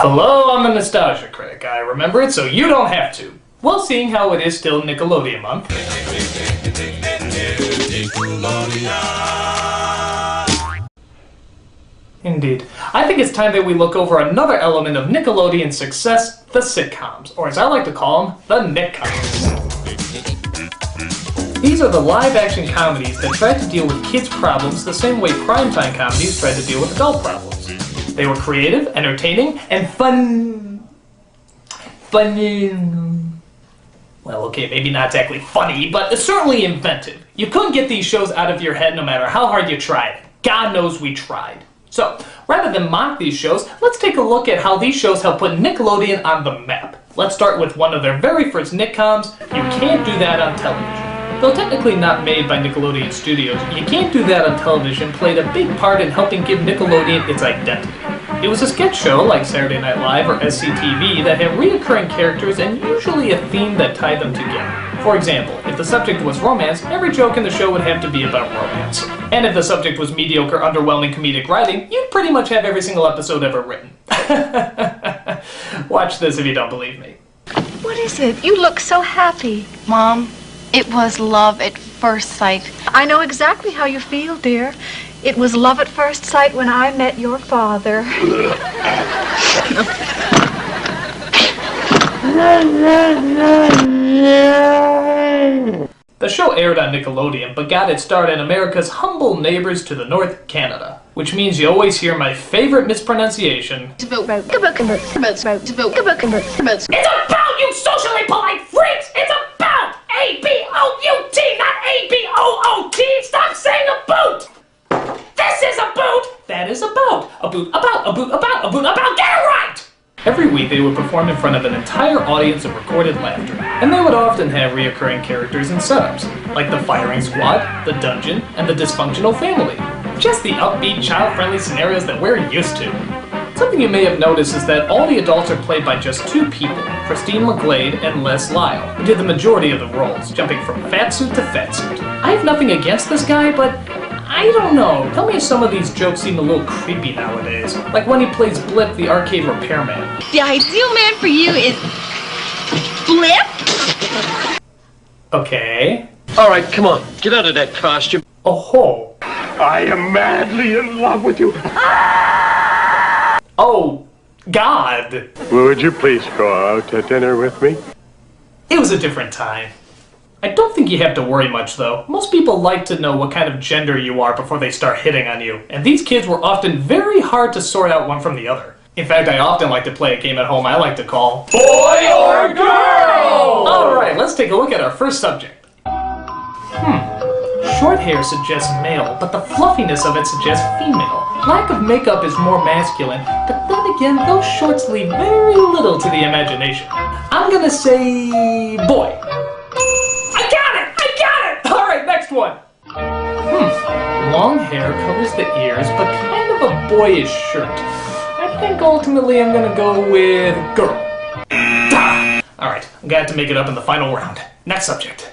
Hello, I'm the Nostalgia Critic. I remember it so you don't have to. Well, seeing how it is still Nickelodeon month. Indeed. I think it's time that we look over another element of Nickelodeon's success, the sitcoms, or as I like to call them, the Nickcoms. These are the live-action comedies that tried to deal with kids' problems the same way primetime comedies tried to deal with adult problems. They were creative, entertaining, and fun. Well, okay, maybe not exactly funny, but certainly inventive. You couldn't get these shows out of your head no matter how hard you tried. God knows we tried. So, rather than mock these shows, let's take a look at how these shows help put Nickelodeon on the map. Let's start with one of their very first Nickcoms. You can't do that on television. Though technically not made by Nickelodeon Studios, You Can't Do That on Television played a big part in helping give Nickelodeon its identity. It was a sketch show like Saturday Night Live or SCTV that had reoccurring characters and usually a theme that tied them together. For example, if the subject was romance, every joke in the show would have to be about romance. And if the subject was mediocre, underwhelming comedic writing, you'd pretty much have every single episode ever written. Watch this if you don't believe me. What is it? You look so happy. Mom, it was love at first sight. I know exactly how you feel, dear. It was love at first sight when I met your father. The show aired on Nickelodeon, but got its start in America's humble neighbors to the north, Canada. Which means you always hear my favorite mispronunciation. It's about you socially polite freaks! It's about A-B-O-U-T, not A-B-O-O-T! Stop saying a boot! This is a boot! That is about. A boot, about, a boot, about, a boot, about. Get it right! Every week they would perform in front of an entire audience of recorded laughter, and they would often have reoccurring characters and setups, like the firing squad, the dungeon, and the dysfunctional family. Just the upbeat, child-friendly scenarios that we're used to. Something you may have noticed is that all the adults are played by just two people, Christine McGlade and Les Lyle, who did the majority of the roles, jumping from fatsuit to fatsuit. I have nothing against this guy, but I don't know. Tell me if some of these jokes seem a little creepy nowadays. Like when he plays Blip, the arcade repairman. the ideal man for you is Blip. Okay. Alright, come on. Get out of that costume. Oh-ho. I am madly in love with you. Oh, God. Would you please go out to dinner with me? It was a different time. I don't think you have to worry much, though. Most people like to know what kind of gender you are before they start hitting on you, and these kids were often very hard to sort out one from the other. In fact, I often like to play a game at home I like to call Boy or Girl! Alright, let's take a look at our first subject. Short hair suggests male, but the fluffiness of it suggests female. Lack of makeup is more masculine, but then again, those shorts leave very little to the imagination. I'm gonna say boy. I got it! Alright, next one. Long hair covers the ears, but kind of a boyish shirt. I think ultimately I'm gonna go with girl. Alright, I'm gonna have to make it up in the final round. Next subject.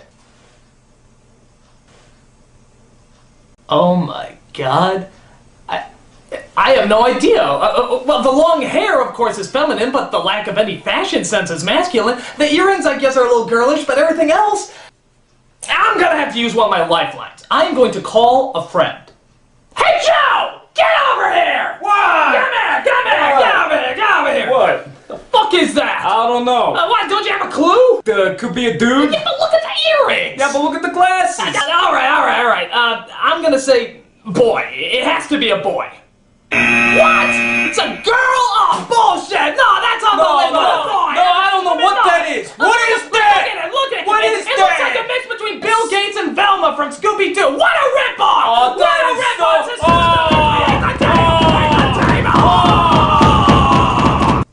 Oh my God. I have no idea. Well, the long hair, of course, is feminine, but the lack of any fashion sense is masculine. The earrings, I guess, are a little girlish, but everything else... I'm gonna have to use one of my lifelines. I'm going to call a friend. Hey, Joe! Get over here! What? Come here! Get over here! What? The fuck is that? I don't know. What? Don't you have a clue? Could be a dude. Yeah, but look at the earrings! Yeah, but look at the glasses. Alright. I'm gonna say boy. It has to be a boy. What? It's a girl? Oh, bullshit! No, that's unbelievable! No, I don't know what that is. What is that? Look at it! What is It that? looks like a mix between Bill Gates and Velma from Scooby-Doo! What a ripoff! Oh, that is so...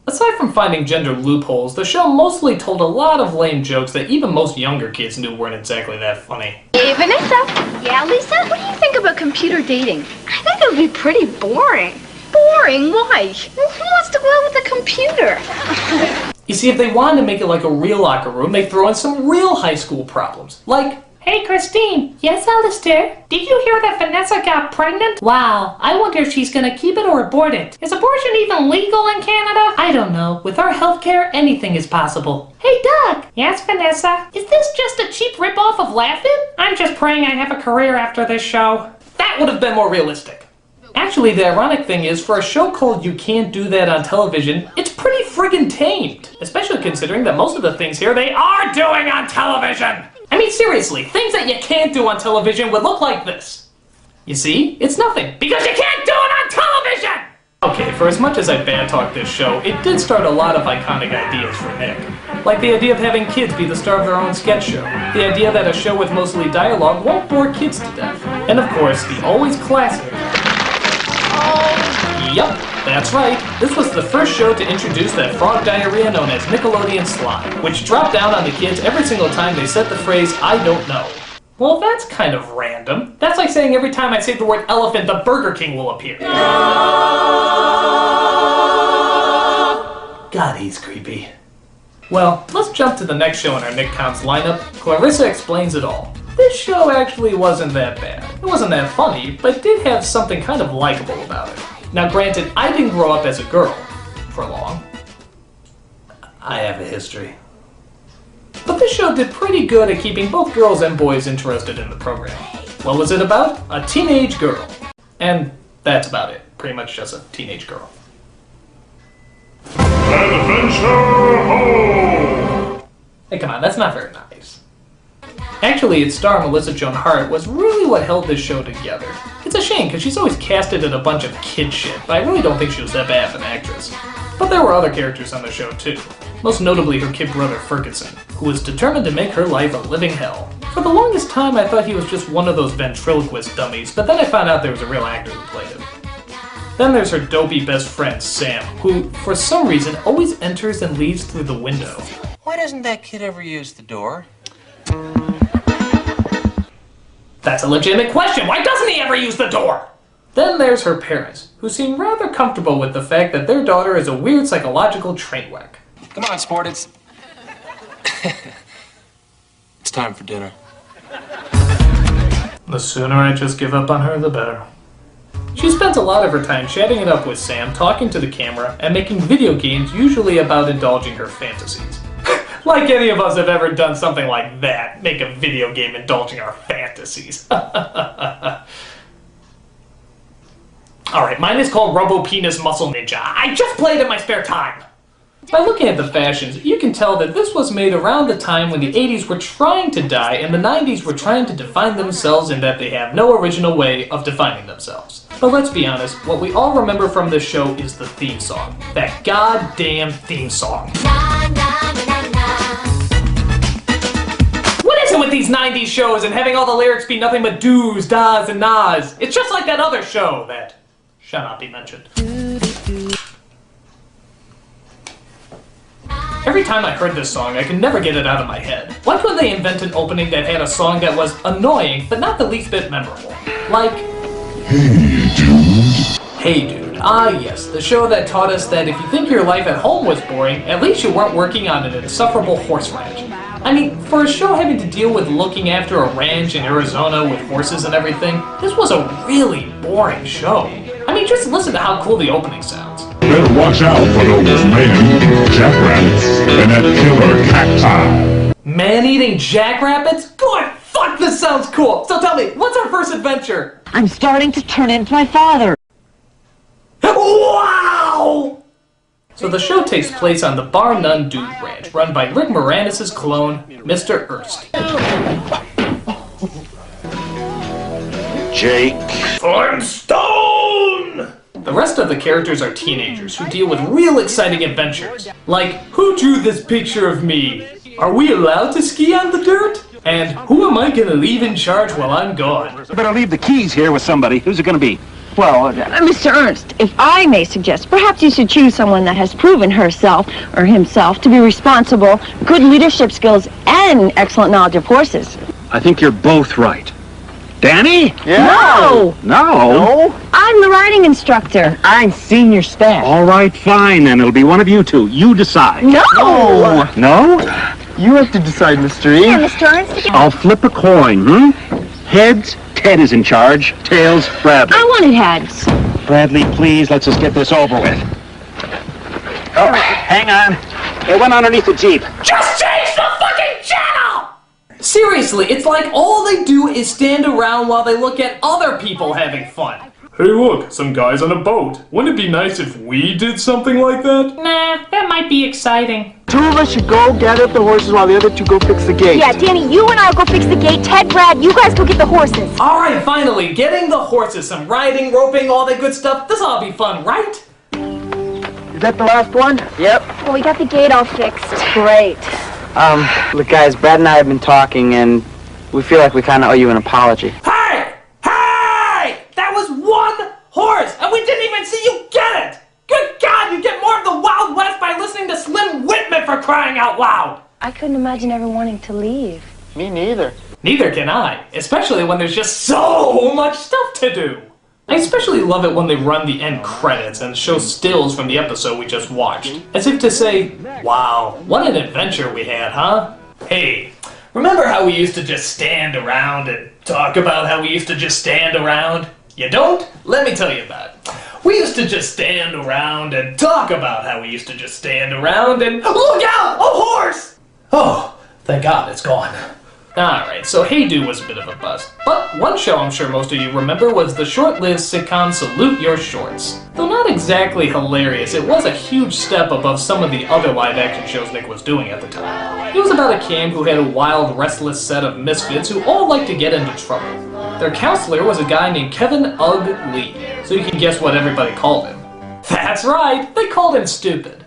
Aside from finding gender loopholes, the show mostly told a lot of lame jokes that even most younger kids knew weren't exactly that funny. Hey, Vanessa. Yeah, Lisa? What do you think about computer dating? I think it would be pretty boring. Boring? Why? Well, who wants to go out with a computer? You see, if they wanted to make it like a real locker room, they throw in some real high school problems. Like, hey Christine. Yes, Alistair? Did you hear that Vanessa got pregnant? Wow, I wonder if she's gonna keep it or abort it. Is abortion even legal in Canada? I I don't know. With our healthcare, anything is possible. Hey, Doug. Yes, Vanessa? Is this just a cheap ripoff of Laugh-In? I'm just praying I have a career after this show. That would have been more realistic. Actually, the ironic thing is, for a show called You Can't Do That on Television, it's pretty friggin' tamed. Especially considering that most of the things here they are doing on television. I mean, seriously, things that you can't do on television would look like this. You see? It's nothing, because you can't do it on television! Okay, for as much as I bad-talk this show, it did start a lot of iconic ideas for Nick. Like the idea of having kids be the star of their own sketch show. The idea that a show with mostly dialogue won't bore kids to death. And of course, the always classic... Yup, that's right. This was the first show to introduce that frog diarrhea known as Nickelodeon slime, which dropped down on the kids every single time they said the phrase, "I don't know." Well, that's kind of random. That's like saying every time I say the word elephant, the Burger King will appear. God, he's creepy. Well, let's jump to the next show in our Nickcoms lineup, Clarissa Explains It All. This show actually wasn't that bad. It wasn't that funny, but did have something kind of likable about it. Now granted, I didn't grow up as a girl, for long. I have a history. But this show did pretty good at keeping both girls and boys interested in the program. What was it about? A teenage girl. And that's about it. Pretty much just a teenage girl. Adventure Home! Hey, come on, that's not very nice. Actually, its star, Melissa Joan Hart, was really what held this show together. It's a shame, because she's always casted in a bunch of kid shit, but I really don't think she was that bad of an actress. But there were other characters on the show, too. Most notably her kid brother, Ferguson, who was determined to make her life a living hell. For the longest time, I thought he was just one of those ventriloquist dummies, but then I found out there was a real actor who played him. Then there's her dopey best friend, Sam, who, for some reason, always enters and leaves through the window. Why doesn't that kid ever use the door? That's a legitimate question. Why doesn't he ever use the door? Then there's her parents, who seem rather comfortable with the fact that their daughter is a weird psychological train wreck. Come on, sport, it's time for dinner. The sooner I just give up on her, the better. She spends a lot of her time chatting it up with Sam, talking to the camera, and making video games usually about indulging her fantasies. Like any of us have ever done something like that, make a video game indulging our fantasies. Alright, mine is called Robo Penis Muscle Ninja. I just played it in my spare time! By looking at the fashions, you can tell that this was made around the time when the 80s were trying to die and the 90s were trying to define themselves in that they have no original way of defining themselves. But let's be honest, what we all remember from this show is the theme song. That goddamn theme song. What is it with these 90s shows and having all the lyrics be nothing but do's, da's, and na's? It's just like that other show that shall not be mentioned. Every time I heard this song, I could never get it out of my head. Why couldn't they invent an opening that had a song that was annoying, but not the least bit memorable? Like... Hey Dude. Hey Dude. Ah yes, the show that taught us that if you think your life at home was boring, at least you weren't working on an insufferable horse ranch. I mean, for a show having to deal with looking after a ranch in Arizona with horses and everything, this was a really boring show. I mean, just listen to how cool the opening sounds. Better watch out for those man-eating jackrabbits and that killer cacti. Man-eating jackrabbits? Good! Fuck, this sounds cool! So tell me, what's our first adventure? I'm starting to turn into my father. Wow! So the show takes place on the Bar None Dude Ranch, run by Rick Moranis' clone, Mr. Erst. Jake. Flintstone! The rest of the characters are teenagers who deal with real exciting adventures. Like, who drew this picture of me? Are we allowed to ski on the dirt? And who am I gonna leave in charge while I'm gone? You better leave the keys here with somebody. Who's it gonna be? Well, Mr. Ernst, if I may suggest, perhaps you should choose someone that has proven herself or himself to be responsible, good leadership skills, and excellent knowledge of horses. I think you're both right. Danny? Yeah. No! No? I'm the riding instructor. I'm senior staff. All right, fine, then. It'll be one of you two. You decide. No! No? You have to decide, Mr. E. Yeah, Mr. Ernst. I'll flip a coin, Heads, Ted is in charge. Tails, Bradley. I wanted heads. Bradley, please, let's just get this over with. Oh, hang on. It went underneath the Jeep. Just change the fucking channel! Seriously, it's like all they do is stand around while they look at other people having fun. Hey look, some guys on a boat. Wouldn't it be nice if we did something like that? Nah, that might be exciting. 2 of us should go gather up the horses while the other 2 go fix the gate. Yeah, Danny, you and I'll go fix the gate. Ted, Brad, you guys go get the horses. Alright, finally, getting the horses, some riding, roping, all that good stuff. This'll all be fun, right? Is that the last one? Yep. Well, we got the gate all fixed. Great. Look guys, Brad and I have been talking and we feel like we kinda owe you an apology. Hey! Hey! That was one horse, and we didn't even see you get it! Good God, you get more of the Wild West by listening to Slim Whitman, for crying out loud! I couldn't imagine ever wanting to leave. Me neither. Neither can I, especially when there's just so much stuff to do. I especially love it when they run the end credits and show stills from the episode we just watched, as if to say, wow, what an adventure we had, huh? Hey, remember how we used to just stand around and talk about how we used to just stand around? You don't? Let me tell you about it. We used to just stand around and talk about how we used to just stand around and look out! A horse! Oh, thank God it's gone. Alright, so Hey Do was a bit of a bust. But one show I'm sure most of you remember was the short-lived sitcom Salute Your Shorts. Though not exactly hilarious, it was a huge step above some of the other live-action shows Nick was doing at the time. It was about a camp who had a wild, restless set of misfits who all liked to get into trouble. Their counselor was a guy named Kevin Ugg Lee, so you can guess what everybody called him. That's right, they called him stupid.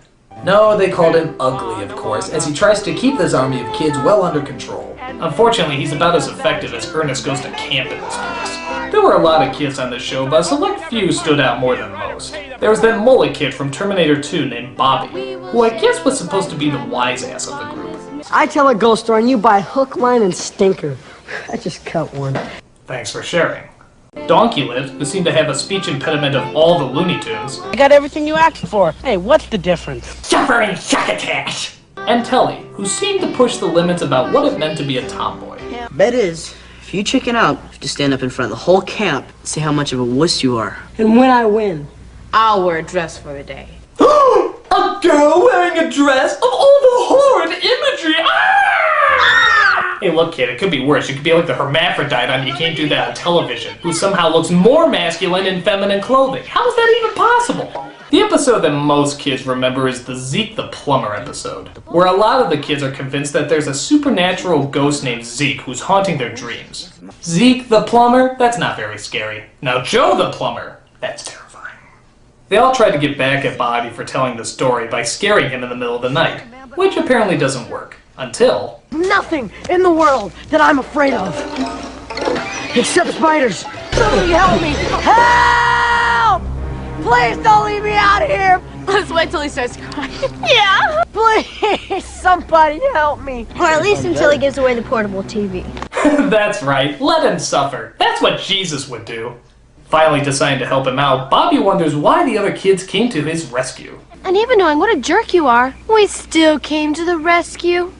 No, they called him ugly, of course, as he tries to keep this army of kids well under control. Unfortunately, he's about as effective as Ernest Goes to Camp in this place. There were a lot of kids on this show, but a select few stood out more than most. There was that mullet kid from Terminator 2 named Bobby, who I guess was supposed to be the wise ass of the group. I tell a ghost story and you buy hook, line, and stinker. I just cut one. Thanks for sharing. Donkey Lift, who seemed to have a speech impediment of all the Looney Tunes. I got everything you asked for. Hey, what's the difference? Suffering succotash! And Telly, who seemed to push the limits about what it meant to be a tomboy. Bet is, if you chicken out, you have to stand up in front of the whole camp and say how much of a wuss you are. And when I win, I'll wear a dress for the day. A girl wearing a dress of all the horrid imagery! Ah! Hey, look, kid, it could be worse. You could be like the hermaphrodite on You Can't Do That on Television, who somehow looks more masculine in feminine clothing. How is that even possible? The episode that most kids remember is the Zeke the Plumber episode, where a lot of the kids are convinced that there's a supernatural ghost named Zeke who's haunting their dreams. Zeke the Plumber? That's not very scary. Now Joe the Plumber? That's terrifying. They all try to get back at Bobby for telling the story by scaring him in the middle of the night, which apparently doesn't work. Until... Nothing in the world that I'm afraid of. Except spiders. Somebody help me. Help! Please don't leave me out of here. Let's wait till he starts crying. Yeah. Please, somebody help me. Or at least until he gives away the portable TV. That's right, let him suffer. That's what Jesus would do. Finally deciding to help him out, Bobby wonders why the other kids came to his rescue. And even knowing what a jerk you are, we still came to the rescue.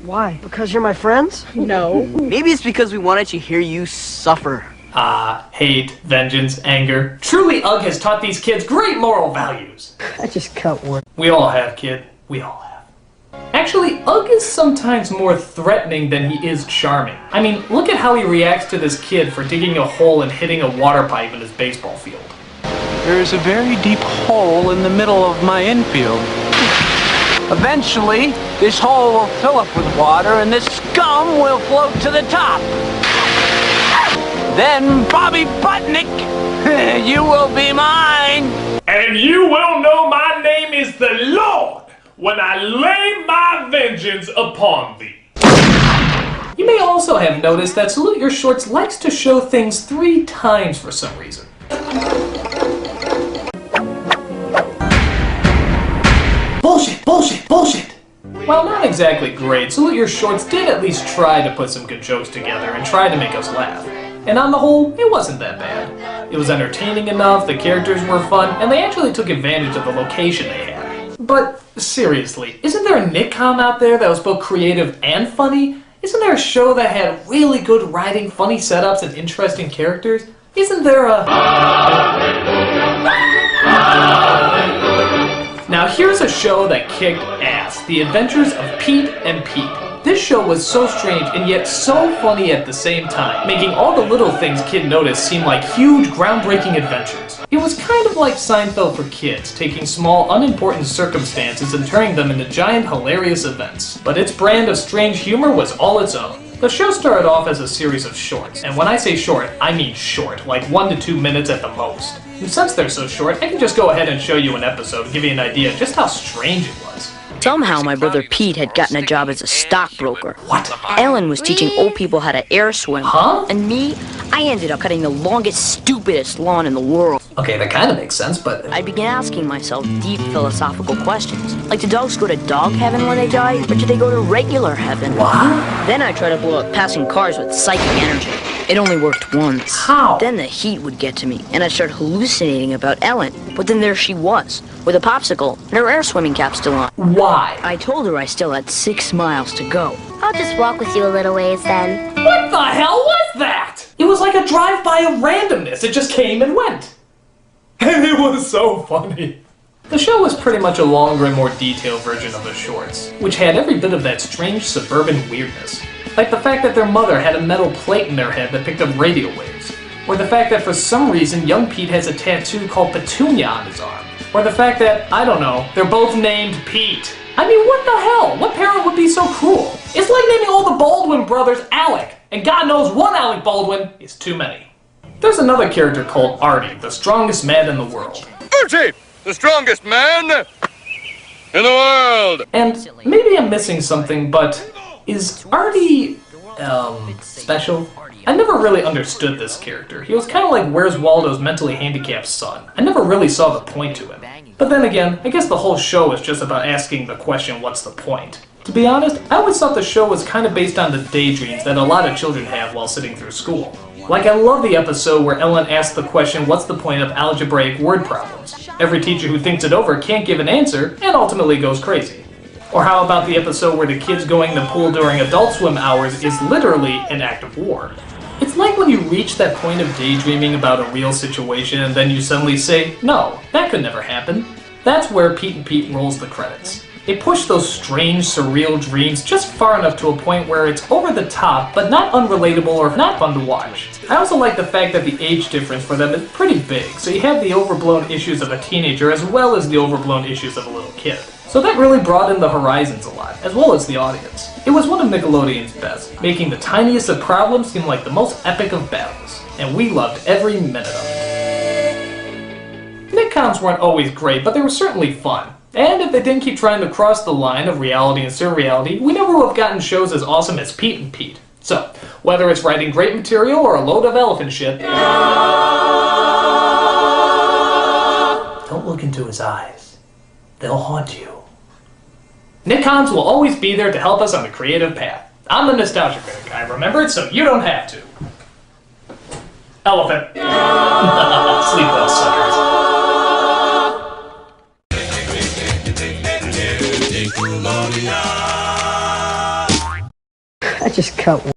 Why? Because you're my friends? No. Maybe it's because we wanted to hear you suffer. Hate, vengeance, anger. Truly, Ugg has taught these kids great moral values. I just cut one. We all have, kid. We all have. Actually, Ugg is sometimes more threatening than he is charming. I mean, look at how he reacts to this kid for digging a hole and hitting a water pipe in his baseball field. There is a very deep hole in the middle of my infield. Eventually, this hole will fill up with water and this scum will float to the top. Then, Bobby Butnick, you will be mine. And you will know my name is the Lord when I lay my vengeance upon thee. You may also have noticed that Salute Your Shorts likes to show things 3 times for some reason. Bullshit, bullshit, bullshit! While not exactly great, Salute Your Shorts did at least try to put some good jokes together and try to make us laugh. And on the whole, it wasn't that bad. It was entertaining enough, the characters were fun, and they actually took advantage of the location they had. But seriously, isn't there a Nickcom out there that was both creative and funny? Isn't there a show that had really good writing, funny setups, and interesting characters? Isn't there a... Now here's a show that kicked ass. The Adventures of Pete and Pete. This show was so strange and yet so funny at the same time, making all the little things kids notice seem like huge, groundbreaking adventures. It was kind of like Seinfeld for kids, taking small, unimportant circumstances and turning them into giant, hilarious events. But its brand of strange humor was all its own. The show started off as a series of shorts, and when I say short, I mean short, like 1 to 2 minutes at the most. And since they're so short, I can just go ahead and show you an episode and give you an idea of just how strange it was. Somehow my brother Pete had gotten a job as a stockbroker. What? Ellen was teaching old people how to air swim. Huh? And me, I ended up cutting the longest, stupidest lawn in the world. Okay, that kind of makes sense, but... I began asking myself deep philosophical questions. Like, do dogs go to dog heaven when they die, or do they go to regular heaven? What? Then I tried to blow up passing cars with psychic energy. It only worked once. How? Then the heat would get to me, and I'd start hallucinating about Ellen. But then there she was, with a popsicle, and her air swimming cap still on. Why? I told her I still had 6 miles to go. I'll just walk with you a little ways then. What the hell was that? It was like a drive-by of randomness. It just came and went. And it was so funny. The show was pretty much a longer and more detailed version of the shorts, which had every bit of that strange suburban weirdness. Like the fact that their mother had a metal plate in their head that picked up radio waves. Or the fact that for some reason young Pete has a tattoo called Petunia on his arm. Or the fact that, I don't know, they're both named Pete. I mean, what the hell? What parent would be so cruel? It's like naming all the Baldwin brothers Alec, and God knows one Alec Baldwin is too many. There's another character called Artie, the strongest man in the world. Artie, the strongest man in the world! And maybe I'm missing something, but is Artie, special? I never really understood this character. He was kind of like Where's Waldo's mentally handicapped son. I never really saw the point to him. But then again, I guess the whole show is just about asking the question, what's the point? To be honest, I always thought the show was kind of based on the daydreams that a lot of children have while sitting through school. Like, I love the episode where Ellen asks the question, what's the point of algebraic word problems? Every teacher who thinks it over can't give an answer, and ultimately goes crazy. Or how about the episode where the kids going in the pool during adult swim hours is literally an act of war? It's like when you reach that point of daydreaming about a real situation and then you suddenly say, no, that could never happen. That's where Pete and Pete rolls the credits. They push those strange, surreal dreams just far enough to a point where it's over the top, but not unrelatable or not fun to watch. I also like the fact that the age difference for them is pretty big, so you have the overblown issues of a teenager as well as the overblown issues of a little kid. So that really broadened the horizons a lot, as well as the audience. It was one of Nickelodeon's best, making the tiniest of problems seem like the most epic of battles, and we loved every minute of it. Nickcoms weren't always great, but they were certainly fun. And if they didn't keep trying to cross the line of reality and surreality, we never would have gotten shows as awesome as Pete and Pete. So, whether it's writing great material or a load of elephant shit, don't look into his eyes. They'll haunt you. Nickcoms will always be there to help us on the creative path. I'm the nostalgia critic. I remember it so you don't have to. Elephant. Sleep well, suckers. I just cut